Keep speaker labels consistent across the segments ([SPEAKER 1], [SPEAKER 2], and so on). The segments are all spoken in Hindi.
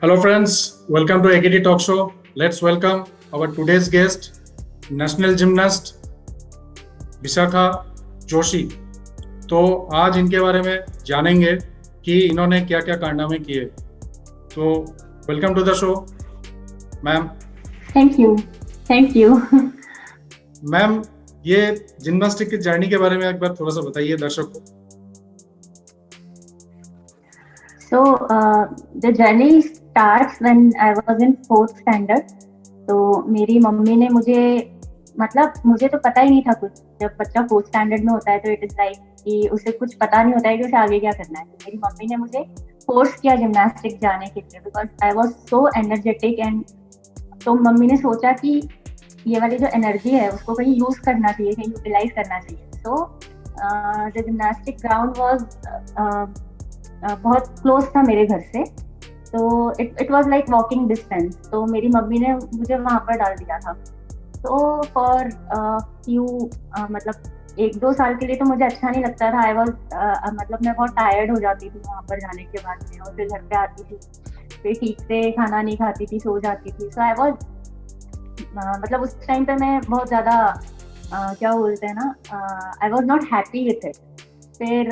[SPEAKER 1] Hello friends, welcome to AKT Talk Show. Let's welcome our today's guest, national gymnast Vishakha Joshi. तो आज इनके बारे में जानेंगे कि इन्होंने क्या क्या कारनामे किए। तो welcome to the show ma'am.
[SPEAKER 2] Thank you
[SPEAKER 1] ma'am, ये जिम्नास्टिक की जर्नी के बारे में एक बार थोड़ा सा बताइए दर्शक को।
[SPEAKER 2] So the journey starts when I was in 4th standard. तो मेरी मम्मी ने मुझे तो पता ही नहीं था कुछ। जब बच्चा 4th स्टैंडर्ड में होता है तो इट इज लाइक कि उसे कुछ पता नहीं होता है कि उसे आगे क्या करना है। तो मेरी मम्मी ने मुझे फोर्स किया जिम्नास्टिक जाने के लिए because I was so energetic and तो मम्मी ने सोचा कि ये वाली जो एनर्जी है उसको कहीं यूज करना चाहिए, कहीं यूटिलाइज करना चाहिए। So the gymnastic ground was बहुत क्लोज था मेरे घर से, तो it was like walking distance. तो मेरी मम्मी ने मुझे वहां पर डाल दिया था। तो फॉर फ्यू 1-2 साल के लिए तो मुझे अच्छा नहीं लगता था। आई वाज मैं बहुत टायर्ड हो जाती थी वहां पर जाने के बाद में, और फिर घर पे आती थी, फिर ठीक से खाना नहीं खाती थी, सो जाती थी। सो आई वाज उस टाइम पे मैं बहुत ज्यादा क्या बोलते हैं ना, I was not happy with it. फिर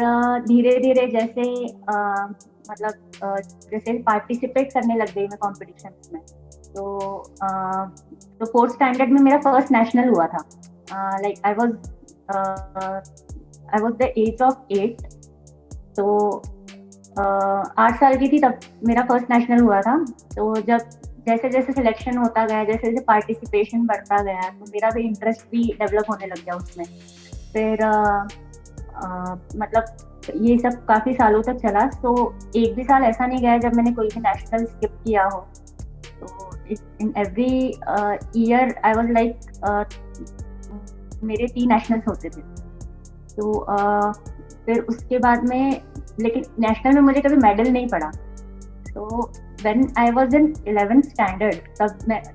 [SPEAKER 2] धीरे धीरे जैसे पार्टिसिपेट करने लग गई मैं कॉम्पिटिशन में। तो 4th स्टैंडर्ड में मेरा फर्स्ट नेशनल हुआ था। Like I was the age of 8। तो 8 साल की थी तब मेरा फर्स्ट नेशनल हुआ था। तो जब जैसे जैसे सिलेक्शन होता गया, जैसे जैसे पार्टिसिपेशन बढ़ता गया, तो मेरा भी इंटरेस्ट भी डेवलप होने लग गया उसमें। फिर ये सब काफी सालों तक चला। तो एक भी साल ऐसा नहीं गया जब मैंने कोई भी नेशनल स्किप किया हो। तो in every year I was like मेरे 3 नेशनल्स होते थे। तो फिर उसके बाद में, लेकिन नेशनल में मुझे कभी मेडल नहीं पड़ा। तो when I was in 11th standard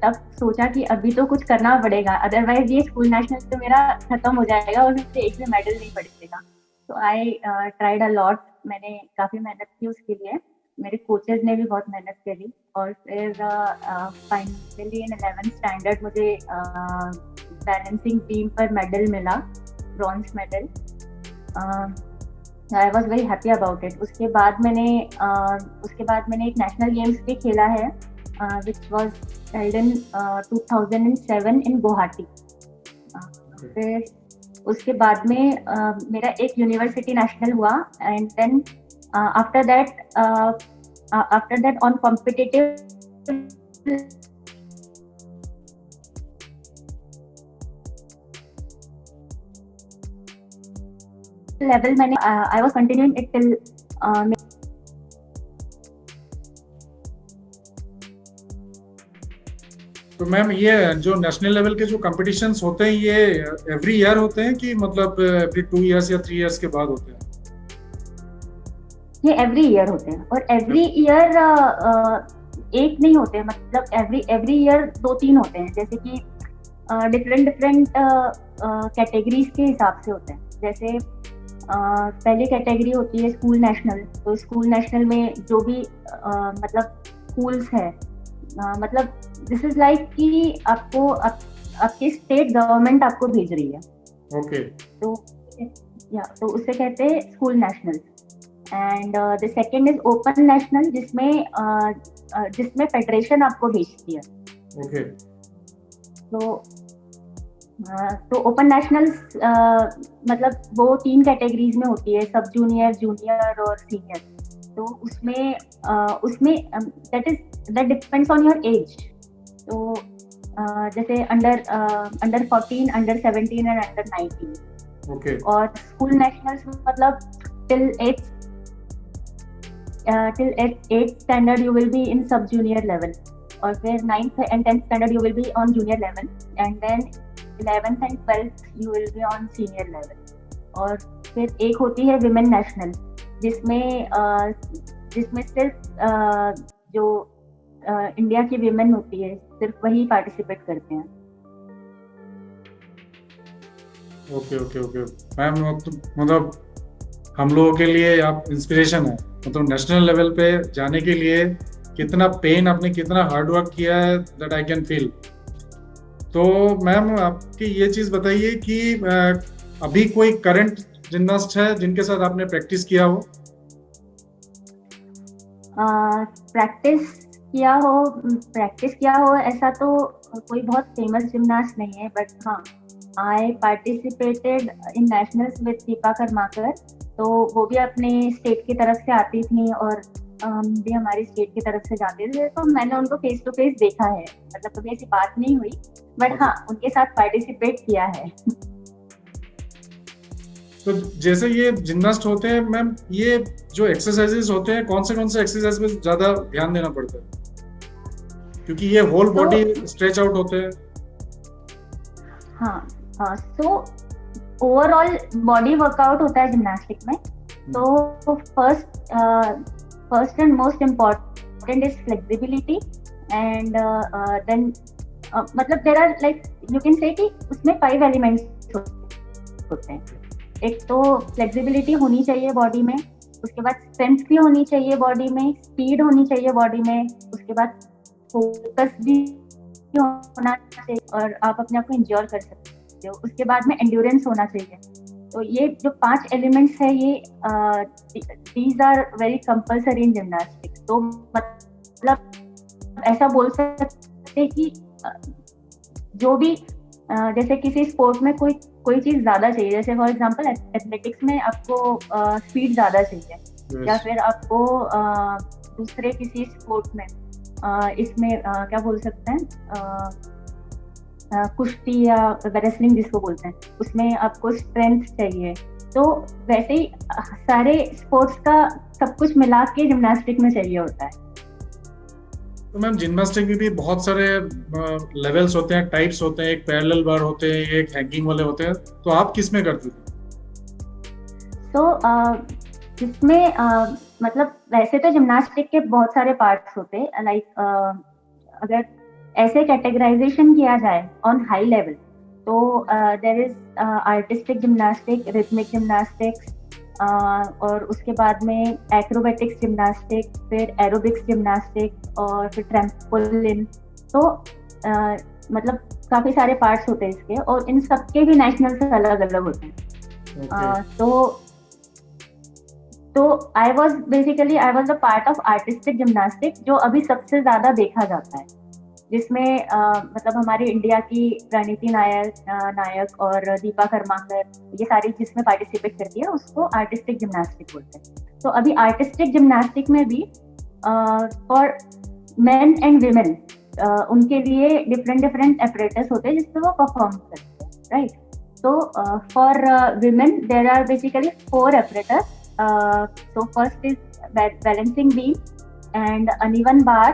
[SPEAKER 2] तब सोचा कि अभी तो कुछ करना पड़ेगा, अदरवाइज ये स्कूल नेशनल तो मेरा खत्म हो जाएगा और मुझे एक भी मेडल नहीं पड़ेगा। तो आई ट्राइड अ लॉट। मैंने काफी मेहनत की उसके लिए, मेरे कोचेज ने भी बहुत मेहनत करी। और फिर फाइनली इन 11th स्टैंडर्ड मुझे बैलेंसिंग बीम पर मेडल मिला, bronze medal. I was very happy about it. उसके बाद मैंने एक नेशनल गेम्स भी खेला है, which was held in 2007 in Guwahati. फिर उसके बाद में मेरा एक यूनिवर्सिटी नेशनल हुआ, and then after that on competitive level मैंने I was continuing it till
[SPEAKER 1] तो मैम, ये जो नेशनल लेवल के जो कंपटीशंस होते हैं, ये एवरी ईयर होते हैं कि मतलब एवरी 2 इयर्स या 3 इयर्स के बाद होते हैं?
[SPEAKER 2] ये एवरी ईयर होते हैं, और एवरी ईयर एक नहीं होते, एवरी ईयर 2-3 होते हैं। जैसे कि डिफरेंट कैटेगरीज के हिसाब से होते हैं। जैसे पहली कैटेगरी होती है स्कूल नेशनल। तो स्कूल नेशनल में जो भी स्कूल्स है, दिस इज लाइक कि आपकी स्टेट गवर्नमेंट आपको भेज रही है।
[SPEAKER 1] ओके।
[SPEAKER 2] तो उसे कहते हैं school national. And the second is open national, जिसमें फेडरेशन आपको भेजती है।
[SPEAKER 1] ओके।
[SPEAKER 2] तो ओपन नेशनल्स वो 3 कैटेगरीज में होती है, सब जूनियर, जूनियर और सीनियर। तो उसमें that depends on your age. तो जैसे under 14, under 17 and under 19।
[SPEAKER 1] Okay.
[SPEAKER 2] और school nationals till 8th standard you will be in sub junior level, और फिर 9th and 10th standard you will be on junior level, and then 11th and 12th you will be on senior level। और फिर एक होती है विमेन नेशनल, जिसमें सिर्फ जो इंडिया की विमेन होती है सिर्फ वही पार्टिसिपेट करते हैं।
[SPEAKER 1] ओके मैम, मतलब हम लोगों के लिए आप इंस्पिरेशन है। मतलब नेशनल लेवल पे जाने के लिए कितना पेन, आपने कितना हार्ड वर्क किया है, दैट आई कैन फील। तो मैम आपकी ये चीज बताइए कि अभी कोई करंट जिम्नास्ट है जिनके साथ आपने प्रैक्टिस किया हो?
[SPEAKER 2] प्रैक्टिस किया हो ऐसा तो कोई बहुत फेमस जिमनास्ट नहीं है, बट हाँ, I participated in nationals with Deepa Karmakar. तो वो भी अपने स्टेट की तरफ से आती थी और भी हमारी स्टेट की तरफ से जाते थे, तो मैंने उनको फेस टू फेस देखा है। मतलब कभी ऐसी बात नहीं हुई, बट हाँ, उनके साथ पार्टिसिपेट किया है।
[SPEAKER 1] तो जैसे ये जिम्नास्ट होते हैं मैम, ये जो एक्सरसाइजेस होते हैं, कौन से एक्सरसाइज में ज्यादा ध्यान देना पड़ता है, क्योंकि ये होल बॉडी स्ट्रेच आउट होते हैं?
[SPEAKER 2] हाँ, सो ओवरऑल बॉडी वर्कआउट होता है जिम्नास्टिक में। तो first and most important is flexibility and then मतलब there are like you can say कि उसमें 5 एलिमेंट्स होते हैं। एक तो फ्लेक्सिबिलिटी होनी चाहिए बॉडी में, उसके बाद स्ट्रेंथ भी होनी चाहिए बॉडी में, स्पीड होनी चाहिए बॉडी में, उसके बाद फोकस भी होना चाहिए और आप अपने आप को इंजॉय कर सकते हो। उसके बाद में एंड्योरेंस होना चाहिए। तो ये जो 5 एलिमेंट्स है, ये these are very compulsory in gymnastics. तो मतलब ऐसा बोल सकते कि जो भी जैसे किसी स्पोर्ट में कोई चीज ज्यादा चाहिए, जैसे फॉर एग्जांपल एथलेटिक्स में आपको स्पीड ज्यादा चाहिए, या फिर आपको दूसरे किसी स्पोर्ट में इसमें क्या बोल सकते हैं, कुश्ती या रेसलिंग जिसको बोलते हैं, उसमें आपको स्ट्रेंथ चाहिए। तो वैसे ही सारे स्पोर्ट्स का सब कुछ मिला के जिम्नास्टिक में चाहिए होता है।
[SPEAKER 1] तो मैम जिम्नास्टिक में भी बहुत सारे लेवल्स होते हैं, टाइप्स होते हैं, एक पैरेलल बार होते हैं, एक हैंगिंग वाले होते हैं, तो आप किस में करते थे?
[SPEAKER 2] तो इसमें मतलब वैसे तो जिम्नास्टिक के बहुत सारे पार्ट्स होते हैं, लाइक अगर ऐसे कैटेगराइजेशन किया जाए ऑन हाई लेवल, तो there is artistic gymnastic, rhythmic gymnastics, और उसके बाद में एक्रोबेटिक्स जिम्नास्टिक, फिर एरोबिक्स जिम्नास्टिक और फिर ट्रैम्पोलिन। तो मतलब काफी सारे पार्ट्स होते हैं इसके, और इन सबके भी नेशनल से अलग अलग होते हैं। तो I was the part of artistic gymnastic, जो अभी सबसे ज्यादा देखा जाता है, जिसमें मतलब हमारी इंडिया की प्रणीति नायक और दीपा करमाकर, ये सारी जिसमें पार्टिसिपेट करती है, उसको आर्टिस्टिक जिम्नास्टिक बोलते हैं। तो अभी आर्टिस्टिक जिम्नास्टिक में भी फॉर मेन एंड विमेन उनके लिए डिफरेंट एपरेटस होते हैं जिससे वो परफॉर्म करते हैं, राइट? तो for women there are basically 4 apparatus. So first is balancing beam and uneven bar,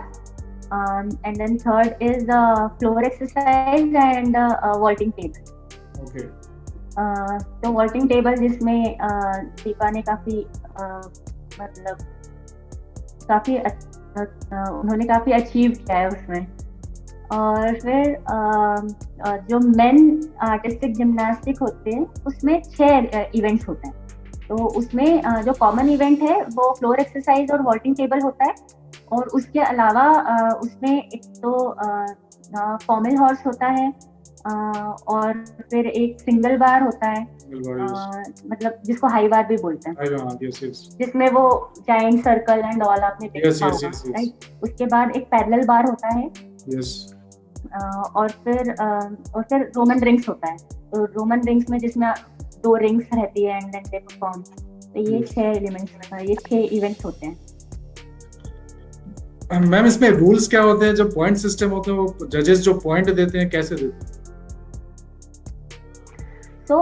[SPEAKER 2] and then third is floor exercise and vaulting table.
[SPEAKER 1] Okay.
[SPEAKER 2] तो vaulting table जिसमें दीपा ने काफी मतलब उन्होंने काफी अचीव किया है उसमें। और फिर जो मेन आर्टिस्टिक जिम्नास्टिक होते हैं उसमें 6 इवेंट्स होते हैं। तो उसमें जो कॉमन इवेंट है वो फ्लोर एक्सरसाइज और वॉल्टिंग टेबल होता है, और उसके अलावा उसमें एक तो फॉर्मल हॉर्स होता है, और फिर एक सिंगल बार होता है, मतलब जिसको हाई बार भी बोलते हैं, जिसमें वो जाइंट सर्कल एंड ऑल आपने देखा होगा, राइट? उसके बाद एक पैरेलल बार होता है, और फिर रोमन रिंग्स होता है। तो रोमन रिंग्स में जिसमें 2 रिंग्स रहती है एंड देन दे परफॉर्म। तो ये 6 एलिमेंट्स, ये 6 इवेंट्स होते हैं।
[SPEAKER 1] मैम इसमें रूल्स क्या होते हैं? जब पॉइंट सिस्टम होते हैं, वो जजेस जो पॉइंट देते हैं कैसे देते हैं?
[SPEAKER 2] तो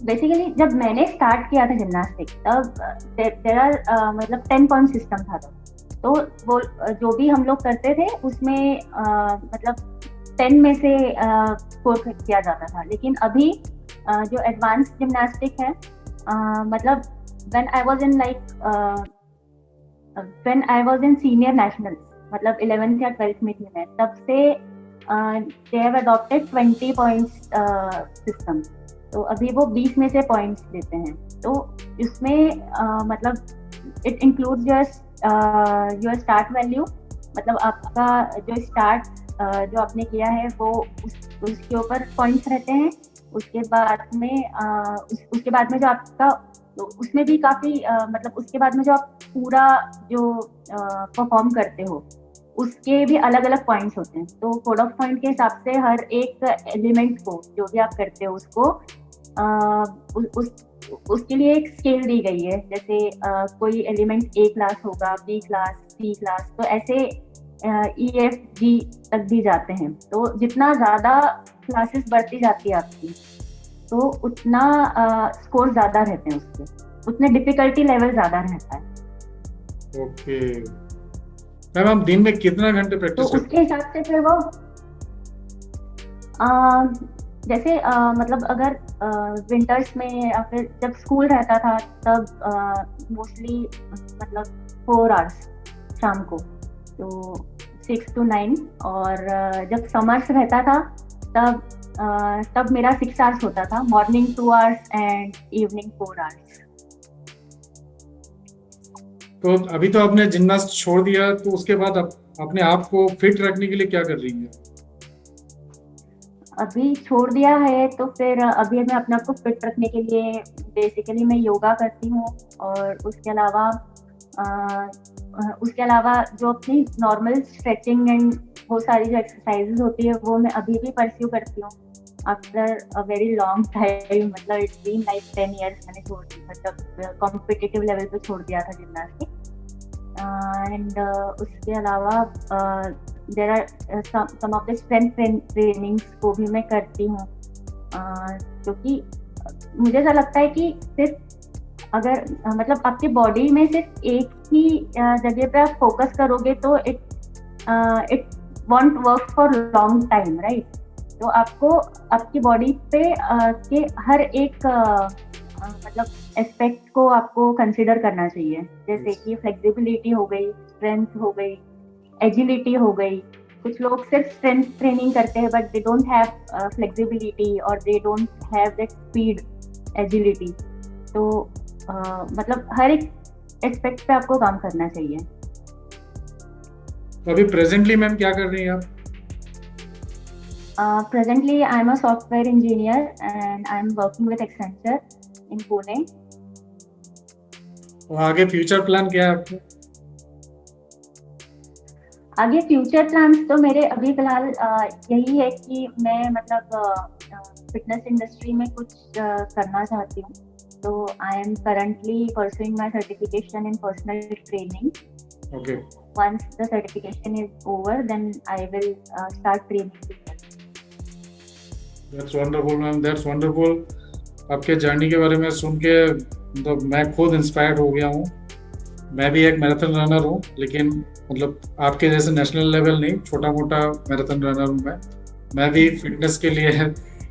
[SPEAKER 2] बेसिकली जब मैंने स्टार्ट किया था जिम्नास्टिक, तब देयर आर मतलब 10 पॉइंट सिस्टम था। तो वो जो भी हम लोग करते थे उसमें मतलब 10 में से स्कोर किया जाता था। लेकिन अभी जो एडवांस जिम्नास्टिक है, मतलब when I was in senior nationals, मतलब 11th या 12th में थी मैं, तब से they have adopted 20 points system. तो अभी वो 20 में से पॉइंट्स देते हैं। तो इसमें मतलब it includes your start value मतलब आपका जो स्टार्ट जो आपने किया है वो उसके ऊपर पॉइंट्स रहते हैं। उसके बाद में उसके बाद में जो आपका, तो उसमें भी काफी मतलब उसके बाद में जो आप पूरा जो परफॉर्म करते हो उसके भी अलग अलग पॉइंट्स होते हैं। तो कोड ऑफ पॉइंट के हिसाब से हर एक एलिमेंट को जो भी आप करते हो उसको उसके लिए एक स्केल दी गई है। जैसे कोई एलिमेंट ए क्लास होगा, बी क्लास, सी क्लास, तो ऐसे ई एफ जी तक भी जाते हैं। तो जितना ज्यादा क्लासेस बढ़ती जाती है आपकी, तो उतना स्कोर ज्यादा रहते हैं उसके, उतने डिफिकल्टी लेवल ज्यादा रहता है।
[SPEAKER 1] ओके मैम, आप दिन में कितना घंटे
[SPEAKER 2] तो
[SPEAKER 1] प्रैक्टिस करते
[SPEAKER 2] उसके हिसाब से फिर वो जैसे मतलब अगर विंटर्स में या फिर जब स्कूल रहता था तब मोस्टली मतलब 4 आवर्स शाम को, तो 6 to 9। और जब समर्स रहता था तब मेरा 6 आवर्स होता था, morning 2 hours and evening 4 hours.
[SPEAKER 1] तो अभी तो आपने जिम्नास्ट छोड़ दिया, तो उसके बाद अपने आप को फिट रखने के लिए क्या कर रही हैं?
[SPEAKER 2] अभी छोड़ दिया है तो फिर अभी मैं अपने आप को फिट रखने के लिए बेसिकली मैं योगा करती हूँ, और उसके अलावा जो अपनी नॉर्मल स्ट्रेचिंग एंड वो सारी जो एक्सरसाइजेज होती है वो मैं अभी भी परस्यू करती हूँ after a very long time. मतलब इट्स बीन लाइक 10 years मैंने छोड़ दी, मतलब कॉम्पिटिटिव लेवल पे छोड़ दिया था जिम्नास्टिक। एंड उसके अलावा there are some of the strength trainings को भी मैं करती हूँ, क्योंकि मुझे ऐसा लगता है कि सिर्फ अगर मतलब आपकी बॉडी में सिर्फ एक ही जगह पे आप फोकस करोगे तो it won't work for long time, right. तो आपको आपकी बॉडी पे के हर एक मतलब एस्पेक्ट को आपको कंसिडर करना चाहिए, जैसे कि फ्लेक्सिबिलिटी हो गई, स्ट्रेंथ हो गई, एजिलिटी हो गई। कुछ लोग सिर्फ स्ट्रेंथ ट्रेनिंग करते हैं but they don't have flexibility और they don't have that speed, agility. तो मतलब हर एक एस्पेक्ट पे आपको काम करना चाहिए।
[SPEAKER 1] तो अभी प्रेजेंटली मैम क्या कर रही हैं आप?
[SPEAKER 2] Presently, I'm a software engineer and I'm working with Accenture in Pune.
[SPEAKER 1] और आगे फ्यूचर प्लान क्या है आपको?
[SPEAKER 2] आगे फ्यूचर प्लान्स तो मेरे अभी फिलहाल यही है कि मैं मतलब फिटनेस इंडस्ट्री में कुछ करना चाहती हूँ। तो I am currently pursuing my certification in personal training.
[SPEAKER 1] Okay.
[SPEAKER 2] Once the certification is over, then I will start training people.
[SPEAKER 1] That's wonderful, ma'am, that's wonderful. आपके जर्नी के बारे में सुन के मतलब मैं खुद इंस्पायर्ड हो गया हूँ। मैं भी एक मैराथन रनर हूँ, लेकिन मतलब आपके जैसे नेशनल लेवल नहीं, छोटा मोटा मैराथन रनर हूँ मैं भी फिटनेस के लिए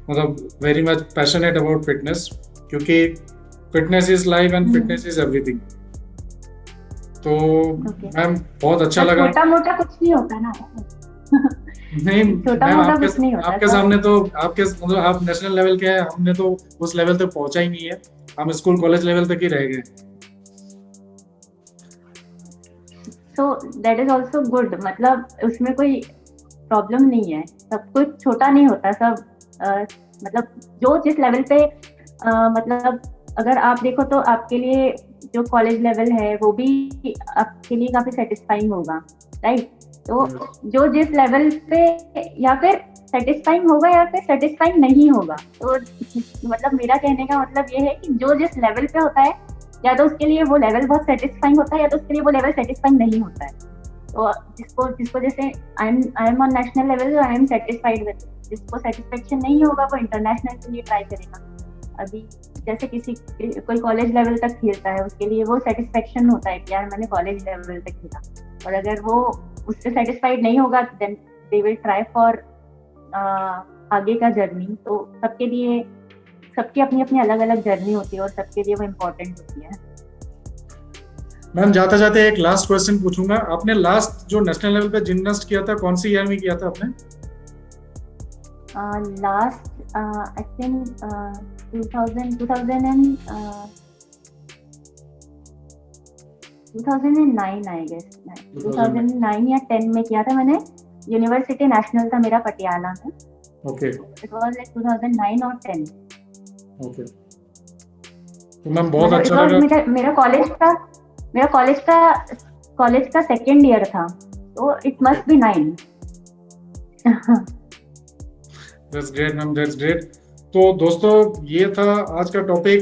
[SPEAKER 1] मतलब very much passionate about fitness, क्योंकि fitness is life and fitness is everything. तो मैम बहुत अच्छा लगा।
[SPEAKER 2] छोटा मोटा कुछ नहीं होता ना।
[SPEAKER 1] नहीं
[SPEAKER 2] छोटा
[SPEAKER 1] मैम,
[SPEAKER 2] मोटा कुछ नहीं होता।
[SPEAKER 1] आपके सामने तो आपके मतलब आप नेशनल लेवल के हैं, हमने तो उस लेवल तक पहुंचा ही नहीं है, हम स्कूल कॉलेज लेवल तक ही रह गए।
[SPEAKER 2] So that is also good, मतलब उसमें कोई प्रॉब्लम नहीं है, सब कुछ छोटा नहीं होता, सब मतलब जो जिस लेवल पे मतलब अगर आप देखो तो आपके लिए जो कॉलेज लेवल है वो भी आपके लिए काफी सेटिस्फाइंग होगा, राइट। तो जो जिस लेवल पे या फिर सेटिस्फाइंग होगा या फिर सेटिस्फाइंग नहीं होगा, तो मतलब मेरा कहने का मतलब ये है कि जो जिस लेवल पे होता है या तो उसके लिए वो लेवल बहुत सेटिस्फाइंग होता है या तो उसके लिए वो लेवल सेटिस्फाइंग नहीं होता है। तो जिसको जैसे I am on national level, I am satisfied with. जिसको सेटिस्फेक्शन नहीं होगा वो इंटरनेशनल के लिए ट्राई करेगा। अभी जैसे कोई कॉलेज लेवल तक खेलता है, उसके लिए वो सेटिस्फेक्शन होता है कि यार मैंने कॉलेज लेवल तक खेला, और अगर वो उससे सेटिस्फाइड नहीं होगा then they will try for आगे का जर्नी। तो सबके लिए सबकी अपनी अपनी अलग अलग जर्नी होती है और सबके लिए वो इम्पोर्टेंट होती है।
[SPEAKER 1] मैम जाते जाते एक लास्ट क्वेश्चन पूछूंगा, आपने लास्ट जो नेशनल लेवल पे जिम्नास्ट किया था कौन सी ईयर में किया था आपने?
[SPEAKER 2] Last I think 2009 I guess, 2009 या 10 में किया था मैंने। यूनिवर्सिटी नेशनल था मेरा पटियाला में।
[SPEAKER 1] ओके
[SPEAKER 2] इट वाज लाइक 2009 और 10।
[SPEAKER 1] ओके, तो मैम बहुत
[SPEAKER 2] मतलब
[SPEAKER 1] अच्छा लगा।
[SPEAKER 2] मेरा कॉलेज का सेकेंड ईयर था, तो it must be 9।
[SPEAKER 1] That's great ma'am, that's great. तो दोस्तों ये था आज का टॉपिक,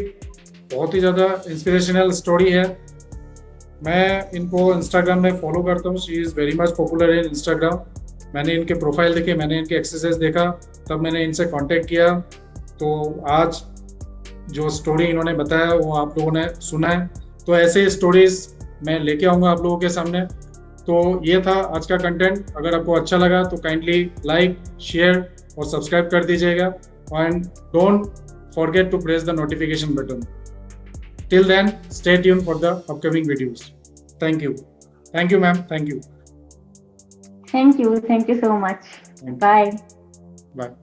[SPEAKER 1] बहुत ही ज़्यादा इंस्पिरेशनल स्टोरी है। मैं इनको इंस्टाग्राम में फॉलो करता हूँ, she is very much popular in Instagram. मैंने इनके प्रोफाइल देखे, मैंने इनके एक्सरसाइज देखा, तब मैंने इनसे कांटेक्ट किया। तो आज जो स्टोरी इन्होंने बताया वो आप लोगों ने सुना है, तो ऐसे स्टोरीज मैं लेके आऊँगा आप लोगों के सामने। तो ये था आज का कंटेंट। अगर आपको अच्छा लगा तो काइंडली लाइक, शेयर और सब्सक्राइब कर दीजिएगा, and don't forget to press the notification button. Till then, stay tuned for the upcoming videos. Thank you. Thank you, ma'am. Thank you.
[SPEAKER 2] Thank you so much. Bye.
[SPEAKER 1] Bye.